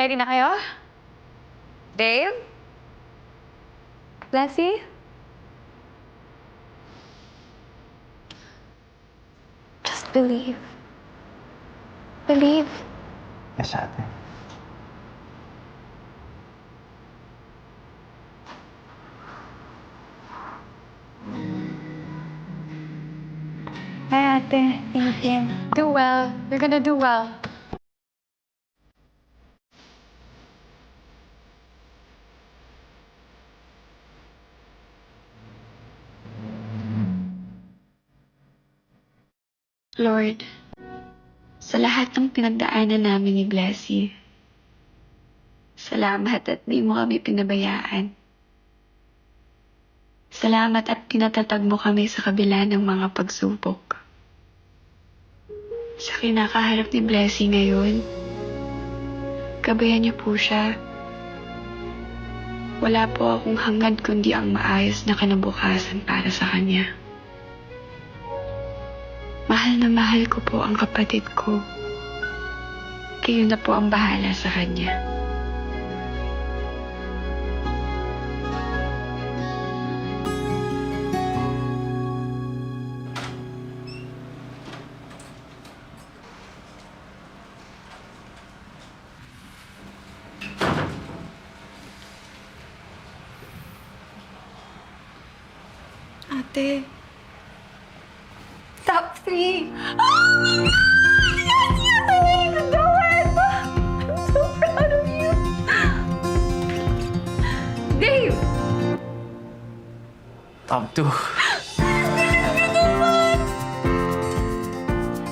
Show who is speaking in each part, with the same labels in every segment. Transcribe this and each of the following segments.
Speaker 1: Ready na kayo? Dave? Blessy? Just believe. Believe.
Speaker 2: Yes, ate.
Speaker 1: Hi, ate. Thank you. Do well. You're gonna do well.
Speaker 3: Lord, sa lahat ng pinagdaanan namin ni Blessy, salamat at di mo kami pinabayaan. Salamat at pinatatag mo kami sa kabila ng mga pagsubok. Sa kinakaharap ni Blessy ngayon, gabayan niyo po siya. Wala po akong hangad kundi ang maayos na kinabukasan para sa kanya. Mahal na mahal ko po ang kapatid ko. Kayo na po ang bahala sa kanya.
Speaker 1: Ate. Top 3! Oh my God! Yes, you can do it! I'm so proud of you! Dave!
Speaker 2: Top 2.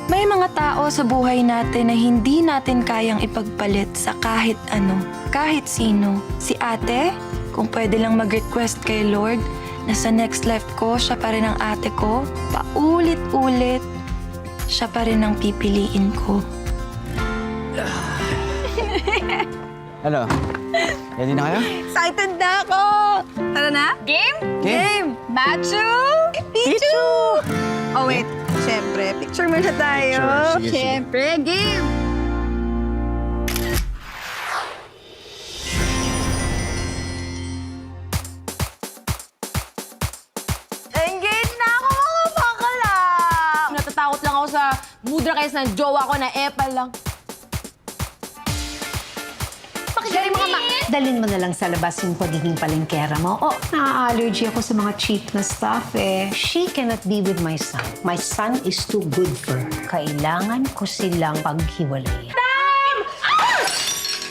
Speaker 4: May mga tao sa buhay natin na hindi natin kayang ipagpalit sa kahit ano, kahit sino. Si ate, kung pwede lang mag-request kay Lord na sa next life ko, siya pa rin ang ate ko, paulit-ulit, siya pa rin ang pipiliin ko.
Speaker 2: Ano? Ready na kayo?
Speaker 1: Excited na ako! Tara na? Game?
Speaker 2: Game!
Speaker 1: Machu! Pichu! Oh, wait. Siyempre, picture muna tayo.
Speaker 2: Picture, sige, sige.
Speaker 1: Siyempre, game!
Speaker 5: Engage na ako, mga bakala! Natatakot lang ako sa mudra kaysa ng jowa ko na epal lang. Pakidali mga
Speaker 6: Dalhin mo na lang sa labas yung pagiging palengkera mo. Oh, na-allergy ako sa mga cheap na stuff eh. She cannot be with my son. My son is too good for her. Kailangan ko silang paghiwalayin.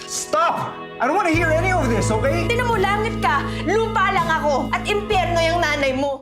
Speaker 2: Stop! I don't want to hear any of this, okay?
Speaker 5: Tinan mo, langit ka, lupa lang ako, at impyerno yung nanay mo.